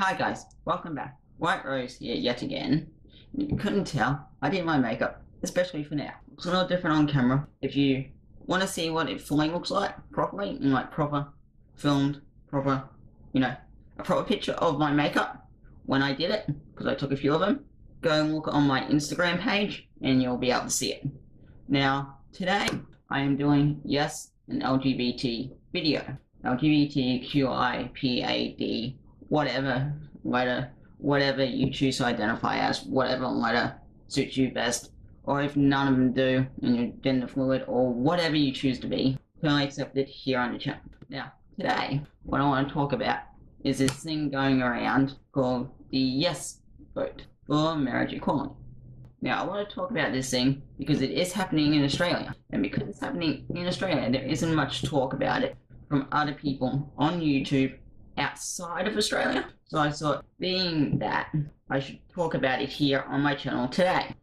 Hi guys, welcome back. White Rose here yet again. You couldn't tell, I did my makeup, especially for now. Looks a little different on camera. If you want to see what it fully looks like, properly, in like proper, filmed, proper, a proper picture of my makeup when I did it, because I took a few of them, go and look on my Instagram page and you'll be able to see it. Now, today I am doing, yes, an LGBT video. LGBTQIPAD, whatever letter, whatever you choose to identify as, whatever letter suits you best, or if none of them do and you're gender fluid, or whatever you choose to be, totally accepted here on the channel. Now, today, what I want to talk about is this thing going around called the yes vote for marriage equality. Now, I want to talk about this thing because it is happening in Australia, and because it's happening in Australia, there isn't much talk about it from other people on YouTube outside of Australia. So I thought, being that, I should talk about it here on my channel today.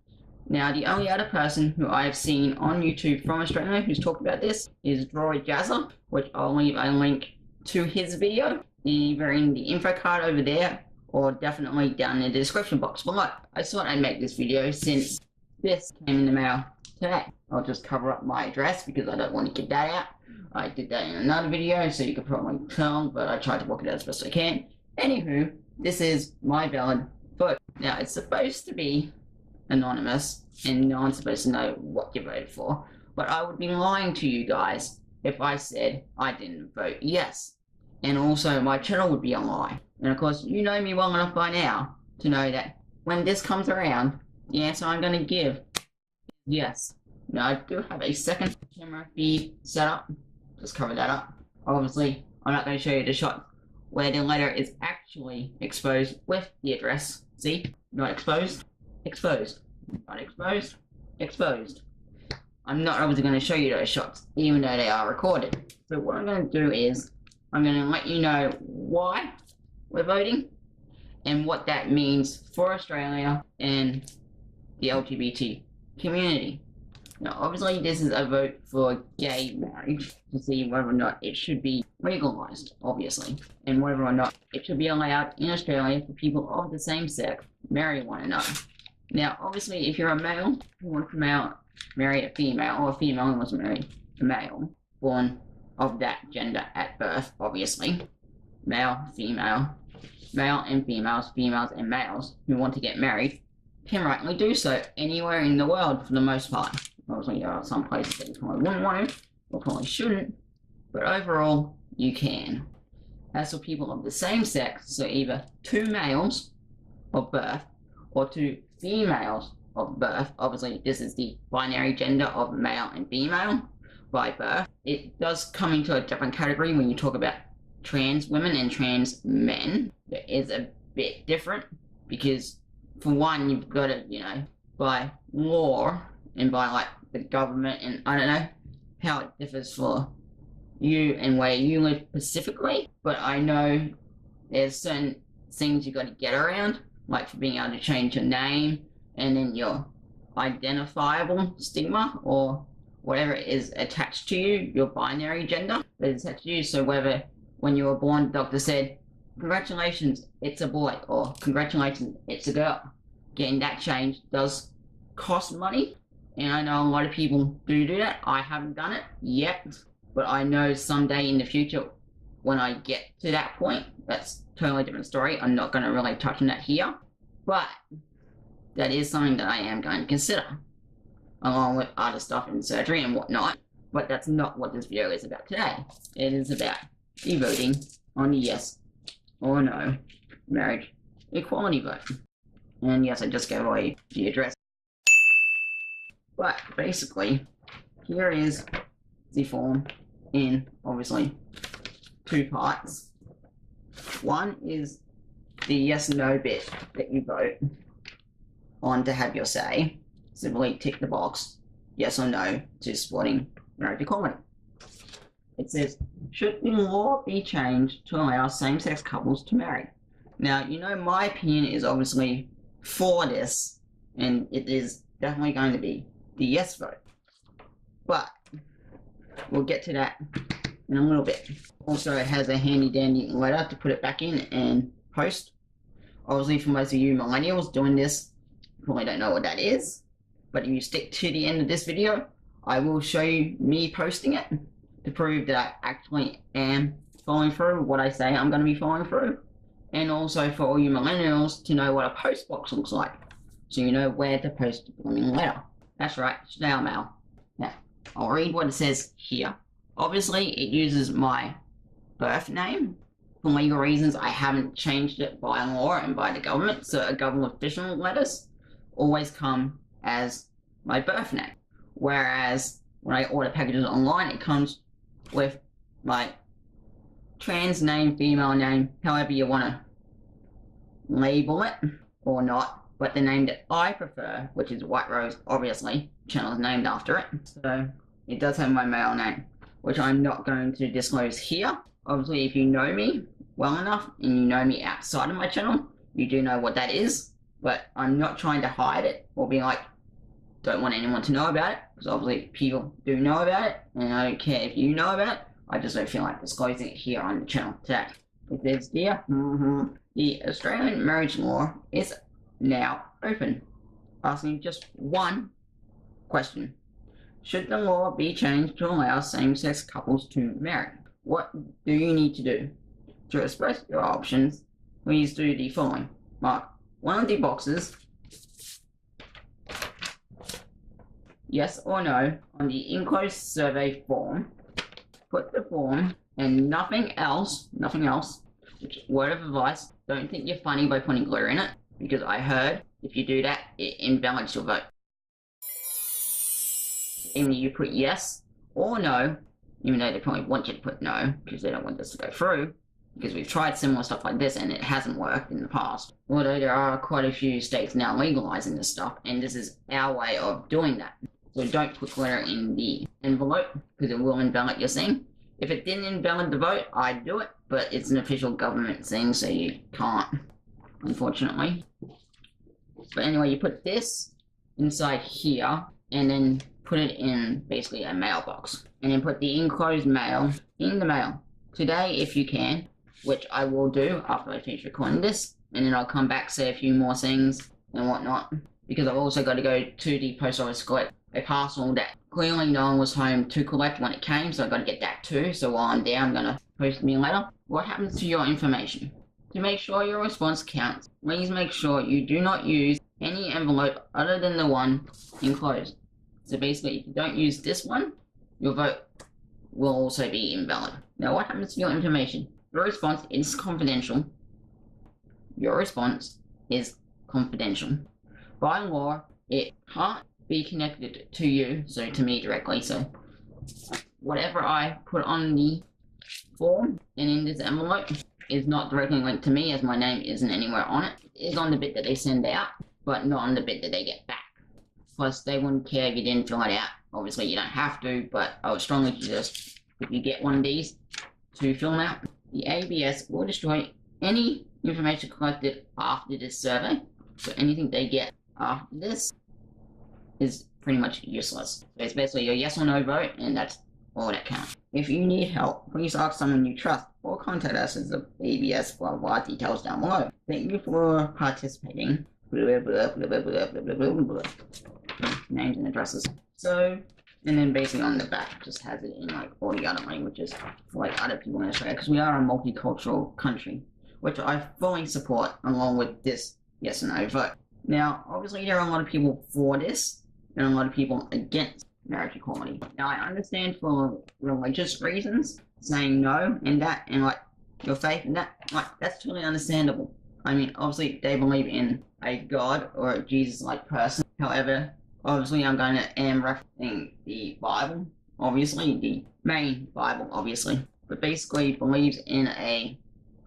Now, the only other person who I have seen on YouTube from Australia who's talked about this is Droid Jazza, which I'll leave a link to his video either in the info card over there or definitely down in the description box below. I thought I'd make this video since this came in the mail today. I'll just cover up my address because I don't want to get that out. I did that in another video, so you could probably tell, but I tried to work it out as best I can. Anywho, this is my valid vote. Now, it's supposed to be anonymous, and no one's supposed to know what you voted for, but I would be lying to you guys if I said I didn't vote yes. And also, my channel would be a lie. And of course, you know me well enough by now to know that when this comes around, the answer I'm going to give is yes. Now, I do have a second camera feed set up. Just cover that up. Obviously, I'm not going to show you the shot where the letter is actually exposed with the address. See? Not exposed. Exposed. Not exposed. Exposed. I'm not obviously going to show you those shots, even though they are recorded. So what I'm going to do is, I'm going to let you know why we're voting and what that means for Australia and the LGBT community. Now, obviously, this is a vote for gay marriage to see whether or not it should be legalized, obviously, and whether or not it should be allowed in Australia for people of the same sex to marry one another. Now, obviously, if you're a male who wants to marry a female, or a female who wants to marry a male born of that gender at birth, obviously, male, female, male and females, females and males who want to get married can rightly do so anywhere in the world for the most part. Obviously, there are some places that you probably wouldn't want to, or probably shouldn't, but overall, you can. As for people of the same sex, so either two males of birth, or two females of birth, obviously this is the binary gender of male and female by birth. It does come into a different category when you talk about trans women and trans men. It is a bit different, because for one, you've got to, by law, and by like the government, and I don't know how it differs for you and where you live specifically, but I know there's certain things you got to get around, like for being able to change your name and then your identifiable stigma or whatever is attached to you, your binary gender that is attached to you. So whether when you were born, the doctor said, congratulations, it's a boy, or congratulations, it's a girl. Getting that change does cost money. And I know a lot of people do that. I haven't done it yet, but I know someday in the future when I get to that point, that's a totally different story. I'm not going to really touch on that here, but that is something that I am going to consider, along with other stuff in surgery and whatnot. But that's not what this video is about today. It is about the voting on the yes or no marriage equality vote. And yes, I just gave away the address. But basically, here is the form in, obviously, two parts. One is the yes/no bit that you vote on to have your say. Simply tick the box, yes or no, to supporting marriage equality. It says, should the law be changed to allow same-sex couples to marry? Now, my opinion is obviously for this, and it is definitely going to be the yes vote, but we'll get to that in a little bit. Also, it has a handy dandy letter to put it back in and post Obviously, for most of you millennials doing this, you probably don't know what that is. But if you stick to the end of this video, I will show you me posting it to prove that I actually am following through what I say I'm going to be following through. And also for all you millennials to know what a post box looks like, so you know where to post the blooming letter. That's right, snail mail. Now, I'll read what it says here. Obviously, it uses my birth name. For legal reasons, I haven't changed it by law and by the government, so government official letters always come as my birth name. Whereas when I order packages online, it comes with my trans name, female name, however you want to label it or not, but the name that I prefer, which is White Rose, obviously, channel is named after it. So it does have my male name, which I'm not going to disclose here. Obviously, if you know me well enough and you know me outside of my channel, you do know what that is, but I'm not trying to hide it or be like, don't want anyone to know about it, because obviously people do know about it, and I don't care if you know about it. I just don't feel like disclosing it here on the channel today. It says here, the Australian marriage law is now open, asking just one question. Should the law be changed to allow same-sex couples to marry? What do you need to do? To express your options, please do the following. Mark one of the boxes, yes or no, on the enclosed survey form. Put the form and nothing else, which word of advice, don't think you're funny by putting glitter in it, because I heard if you do that, it invalidates your vote. Even if you put yes or no, even though they probably want you to put no, because they don't want this to go through, because we've tried similar stuff like this and it hasn't worked in the past. Although there are quite a few states now legalizing this stuff, and this is our way of doing that. So don't put glitter in the envelope, because it will invalidate your thing. If it didn't invalidate the vote, I'd do it, but it's an official government thing, so you can't, unfortunately. But anyway, you put this inside here, and then put it in basically a mailbox. And then put the enclosed mail in the mail. Today, if you can, which I will do after I finish recording this, and then I'll come back, say a few more things and whatnot. Because I've also got to go to the post office to collect a parcel that clearly no one was home to collect when it came, so I've got to get that too. So while I'm there, I'm going to post me a letter. What happens to your information? To make sure your response counts, please make sure you do not use any envelope other than the one enclosed. So basically, if you don't use this one, your vote will also be invalid. Now, what happens to your information? Your response is confidential. Your response is confidential. By law, it can't be connected to you, so to me directly. So whatever I put on the form and in this envelope is not directly linked to me, as my name isn't anywhere on it. It is on the bit that they send out, but not on the bit that they get back. Plus, they wouldn't care if you didn't fill it out. Obviously, you don't have to, but I would strongly suggest if you get one of these to fill them out. The ABS will destroy any information collected after this survey, so anything they get after this is pretty much useless. So it's basically your yes or no vote, and that's all that counts. If you need help, please ask someone you trust or contact us as the ABS blah blah details down below. Thank you for participating. Blah, blah, blah, blah, blah, blah, blah, blah, blah. Names and addresses. So, and then basically on the back just has it in like all the other languages for like other people in Australia, because we are a multicultural country, which I fully support along with this yes or no vote. Now, obviously there are a lot of people for this and a lot of people against marriage equality. Now, I understand for religious reasons saying no and that, and like your faith and that, like that's totally understandable. I mean, obviously they believe in a God or a Jesus-like person. However, obviously I'm going to am referencing the Bible, obviously, the main Bible, obviously. But basically believes in a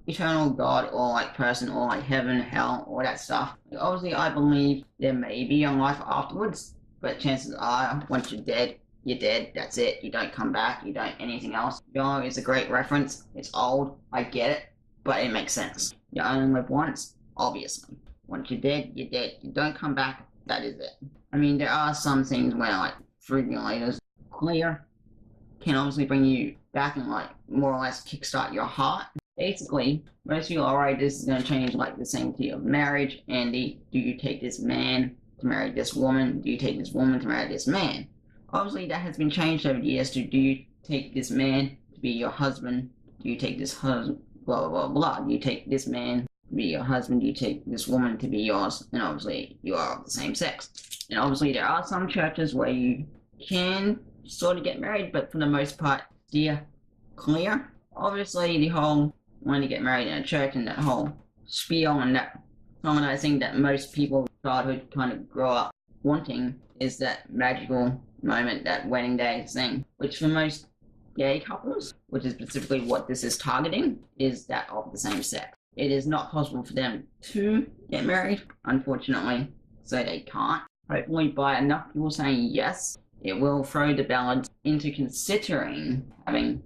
eternal God or like person or like heaven, hell, all that stuff. Like, obviously I believe there may be a life afterwards, but chances are once you're dead, that's it. You don't come back, you don't anything else. YOLO is a great reference. It's old, I get it, but it makes sense. You only live once, obviously. Once you're dead, you don't come back, that is it. I mean, there are some things where like defibrillators clear can obviously bring you back and like more or less kickstart your heart. basically, most of you, alright, this is going to change like the sanctity of marriage. Andy, do you take this man to marry this woman? Do you take this woman to marry this man? Obviously, that has been changed over the years to, do you take this man to be your husband? Do you take this husband, blah, blah, blah, blah. Do you take this man to be your husband? Do you take this woman to be yours? And obviously, you are of the same sex. And obviously, there are some churches where you can sort of get married, but for the most part, steer clear. Obviously, the whole wanting to get married in a church and that whole spiel and that harmonizing that most people childhood kind of grow up wanting is that magical moment, that wedding day thing, which for most gay couples, which is specifically what this is targeting, is that of the same sex. It is not possible for them to get married, unfortunately, so they can't. Hopefully, by enough people saying yes, it will throw the balance into considering having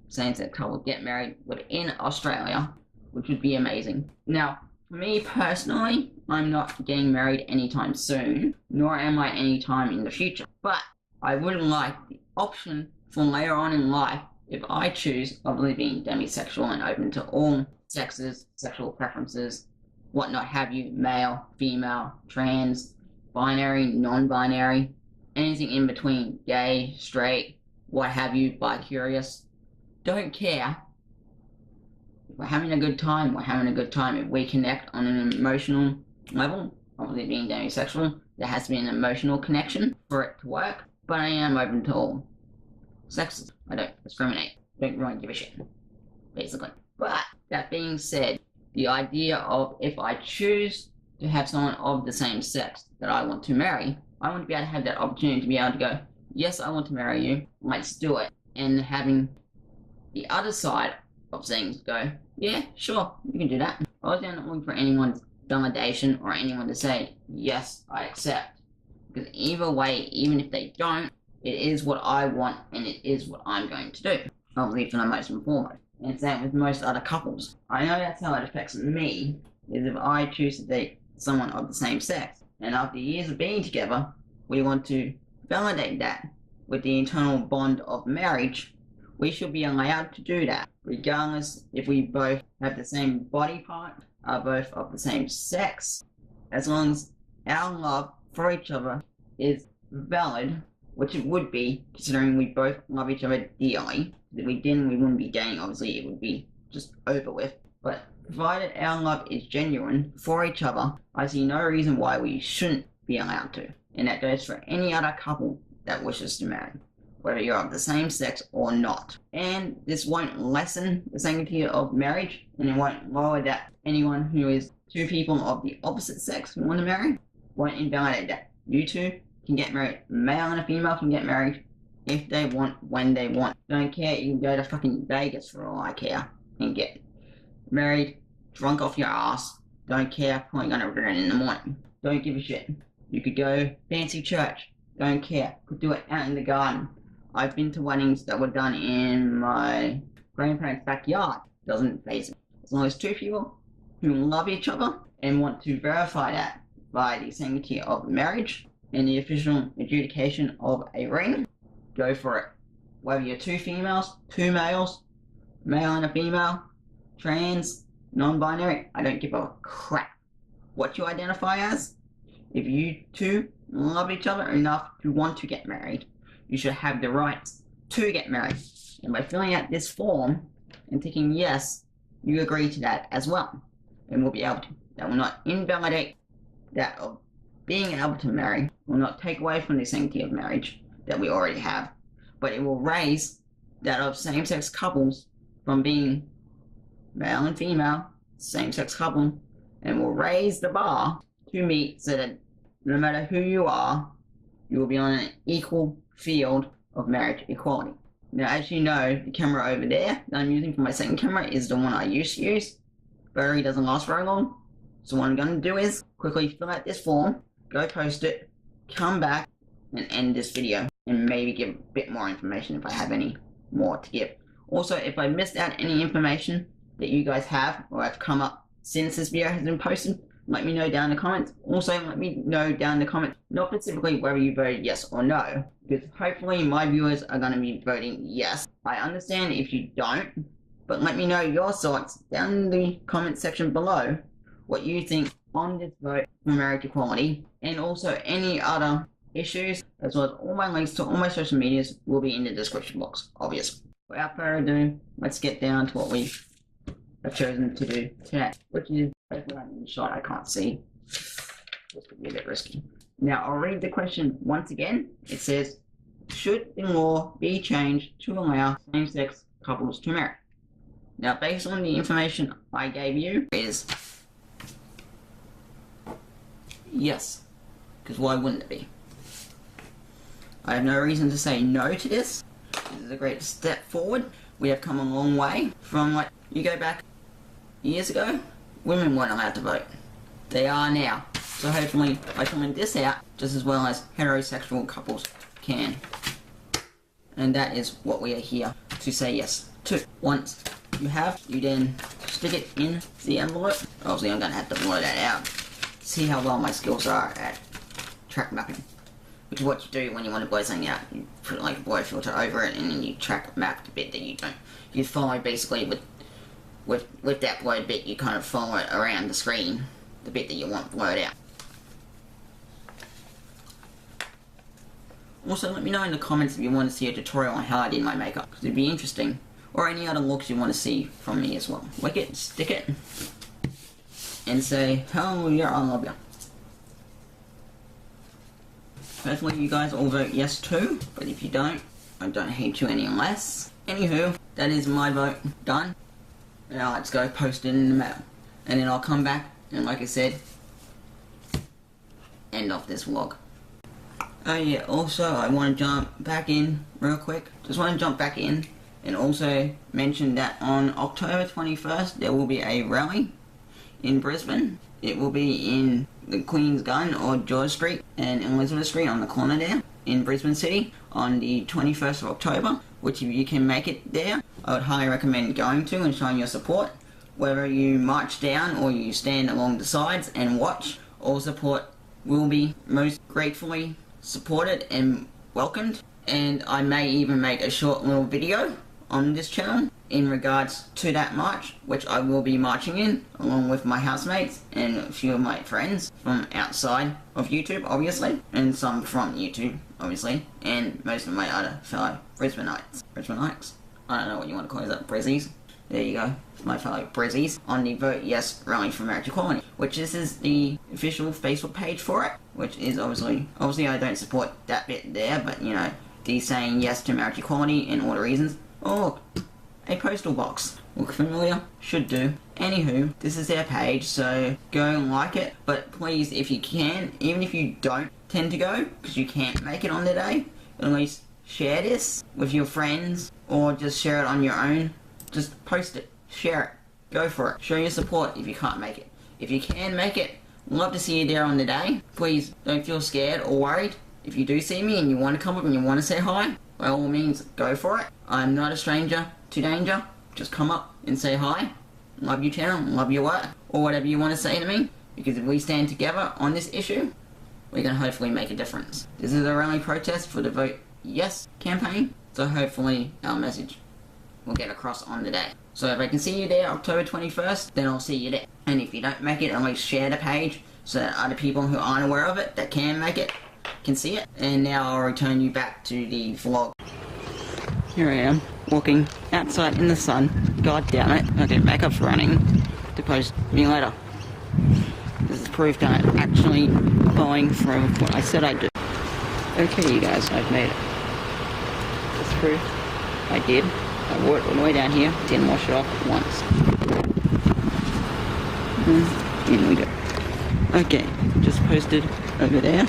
same-sex couples get married within Australia, which would be amazing. Now, for me personally, I'm not getting married anytime soon, nor am I anytime in the future. But I would like the option for later on in life, if I choose, obviously being demisexual and open to all sexes, sexual preferences, whatnot have you, male, female, trans, binary, non-binary, anything in between, gay, straight, what have you, bi-curious, don't care. If we're having a good time, we're having a good time. If we connect on an emotional level, obviously being demisexual, there has to be an emotional connection for it to work, but I am open to all sexes. I don't discriminate. Don't really give a shit, basically. But that being said, the idea of if I choose to have someone of the same sex that I want to marry, I want to be able to have that opportunity to be able to go, yes, I want to marry you, let's do it. And having the other side of things go, yeah, sure, you can do that. I was not looking for anyone's validation or anyone to say, yes, I accept. Because either way, even if they don't, it is what I want and it is what I'm going to do. Obviously for the most and foremost. And same with most other couples. I know that's how it affects me, is if I choose to date someone of the same sex, and after years of being together, we want to validate that with the internal bond of marriage, we should be allowed to do that, regardless if we both have the same body part, are both of the same sex, as long as our love for each other is valid, which it would be, considering we both love each other dearly. If we didn't, we wouldn't be dating, obviously it would be just over with. But provided our love is genuine for each other, I see no reason why we shouldn't be allowed to. And that goes for any other couple that wishes to marry, whether you're of the same sex or not. And this won't lessen the sanctity of marriage, and it won't lower that anyone who is two people of the opposite sex who want to marry won't invalidate that. You two can get married. A male and a female can get married if they want, when they want. Don't care, you can go to fucking Vegas for all I care and get married, drunk off your ass. Don't care, probably gonna regret it in the morning. Don't give a shit. You could go fancy church. Don't care. Could do it out in the garden. I've been to weddings that were done in my grandparents' backyard. Doesn't faze me. As long as two people who love each other and want to verify that by the sanctity of marriage and the official adjudication of a ring, go for it. Whether you're two females, two males, male and a female, trans, non-binary, I don't give a crap what you identify as. If you two love each other enough to want to get married, you should have the rights to get married. And by filling out this form and ticking yes, you agree to that as well. And we'll be able to. That will not invalidate that of being able to marry, will not take away from the sanctity of marriage that we already have, but it will raise that of same-sex couples from being male and female, same-sex couple, and will raise the bar to meet so that no matter who you are, you will be on an equal field of marriage equality. Now, as you know, the camera over there that I'm using for my second camera is the one I used to use. Battery doesn't last very long. So what I'm going to do is quickly fill out this form, go post it, come back, and end this video. And maybe give a bit more information if I have any more to give. Also, if I missed out any information that you guys have or have come up since this video has been posted, let me know down in the comments. Also, let me know down in the comments, not specifically whether you voted yes or no, because hopefully my viewers are going to be voting yes. I understand if you don't, But let me know your thoughts down in the comment section below, what you think on this vote for marriage equality, and also any other issues, as well as all my links to all my social medias will be in the description box, obviously. Without further ado, let's get down to what we have chosen to do today, which is a shot I can't see. This could be a bit risky. Now I'll read the question once again. It says, should the law be changed to allow same-sex couples to marry? Now, based on the information I gave you, is yes, because why wouldn't it be? I have no reason to say no to this. This is a great step forward. We have come a long way from, like, you go back years ago, women weren't allowed to vote. They are now. So hopefully I can win this out just as well as heterosexual couples can. And that is what we are here to say yes to. Once you have, you then stick it in the envelope. Obviously I'm going to have to blow that out. See how well my skills are at track mapping. Which is what you do when you want to blow something out. You put like a blow filter over it and then you track map the bit that you don't. You follow basically with that blowed bit, you kind of follow it around the screen. The bit that you want blurred out. Also, let me know in the comments if you want to see a tutorial on how I did my makeup, because it'd be interesting. Or any other looks you want to see from me as well. Lick it, stick it, and say, hallelujah, I love you. Hopefully you guys all vote yes too, but if you don't, I don't hate you any less. Anywho, that is my vote done. Now let's go post it in the mail. And then I'll come back, and like I said, end off this vlog. Oh yeah, also I want to jump back in real quick. Just want to jump back in and also mention that on October 21st there will be a rally in Brisbane. It will be in the Queen's Gun or George Street and Elizabeth Street on the corner there in Brisbane City on the 21st of October, which if you can make it there, I would highly recommend going to and showing your support. Whether you march down or you stand along the sides and watch, all support will be most gratefully supported and welcomed. And I may even make a short little video on this channel in regards to that march, which I will be marching in along with my housemates and a few of my friends from outside of YouTube, obviously, and some from YouTube, obviously, and most of my other fellow Brisbaneites. I don't know what you want to call that, Brizzies. There you go, my fellow Brizzies, on the Vote Yes Rally for Marriage Equality, which this is the official Facebook page for it, which is obviously I don't support that bit there, but you know, the saying yes to marriage equality and all the reasons. Oh look, a postal box. Look familiar? Should do. Anywho, this is their page, so go and like it, but please, if you can, even if you don't tend to go, because you can't make it on the day, at least share this with your friends, or just share it on your own. Just post it, share it, go for it. Show your support if you can't make it. If you can make it, love to see you there on the day. Please don't feel scared or worried. If you do see me and you want to come up and you want to say hi, by all means, go for it. I'm not a stranger to danger. Just come up and say hi. Love your channel, love your work, or whatever you want to say to me. Because if we stand together on this issue, we can hopefully make a difference. This is a rally protest for the Vote Yes campaign, so hopefully our message will get across on the day. So if I can see you there October 21st, then I'll see you there. And if you don't make it, at least share the page so that other people who aren't aware of it, that can make it, can see it. And now I'll return you back to the vlog. Here I am, walking outside in the sun. God damn it. Okay, backup's running to post me later. This is proof that I'm actually following through what I said I'd do. Okay, you guys, I've made it. This proof I did. I wore it all the way down here, didn't wash it off once. In we go. Okay, just posted over there.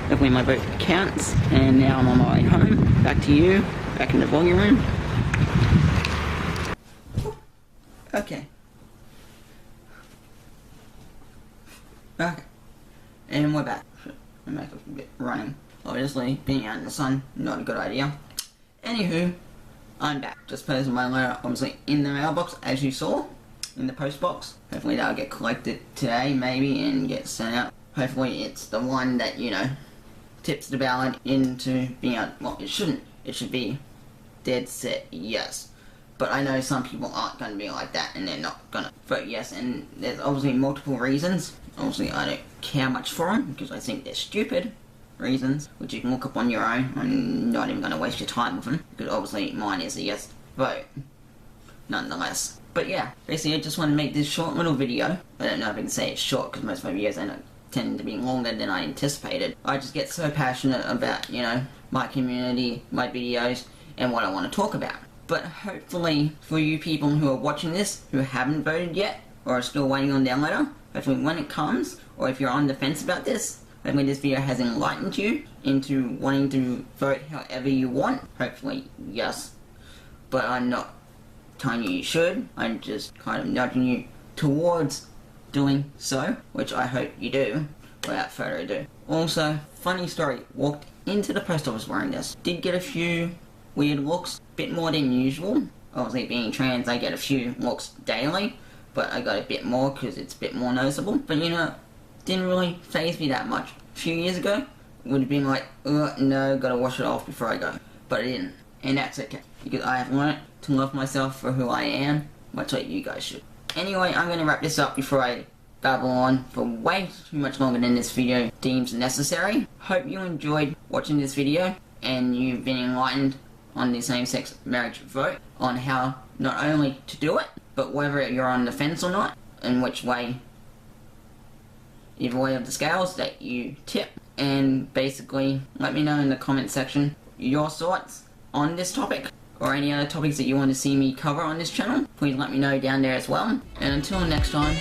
Hopefully my vote counts, and now I'm on my way home. Back to you, back in the vlogging room. Okay. Okay. And we're back. My makeup's a bit running. Obviously, being out in the sun, not a good idea. Anywho, I'm back. Just posted my letter, obviously, in the mailbox, as you saw, in the post box. Hopefully that'll get collected today, maybe, and get sent out. Hopefully it's the one that, you know, tips the ballot into being out. Well, it shouldn't. It should be dead set yes. But I know some people aren't going to be like that, and they're not going to vote yes. And there's obviously multiple reasons. Obviously, I don't care much for them because I think they're stupid reasons, which you can look up on your own. I'm not even going to waste your time with them because obviously mine is a yes vote, nonetheless. But yeah, basically I just want to make this short little video. I don't know if I can say it's short because most of my videos tend to be longer than I anticipated. I just get so passionate about, you know, my community, my videos, and what I want to talk about. But hopefully for you people who are watching this, who haven't voted yet, or are still waiting on download letter, hopefully when it comes, or if you're on the fence about this, hopefully this video has enlightened you into wanting to vote however you want. Hopefully, yes. But I'm not telling you should, I'm just kind of nudging you towards doing so, which I hope you do, without further ado. Also, funny story, walked into the post office wearing this. Did get a few weird looks, bit more than usual. Obviously being trans, I get a few looks daily, but I got a bit more because it's a bit more noticeable. But you know, didn't really faze me that much. A few years ago, it would have been like, no, gotta wash it off before I go. But I didn't, and that's okay, because I have learned to love myself for who I am, much like you guys should. Anyway, I'm going to wrap this up before I babble on for way too much longer than this video deems necessary. Hope you enjoyed watching this video and you've been enlightened on the same-sex marriage vote, on how not only to do it, but whether you're on the fence or not, and which way, either way of the scales that you tip. And basically, let me know in the comment section your thoughts on this topic, or any other topics that you want to see me cover on this channel. Please let me know down there as well. And until next time,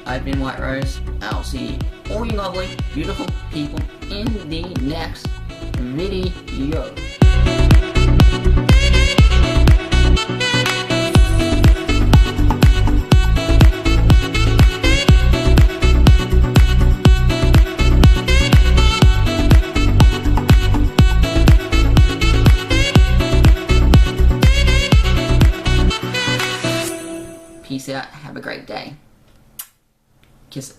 I've been White Rose. I'll see all you lovely, beautiful people in the next video. Peace out. Have a great day. Kiss it.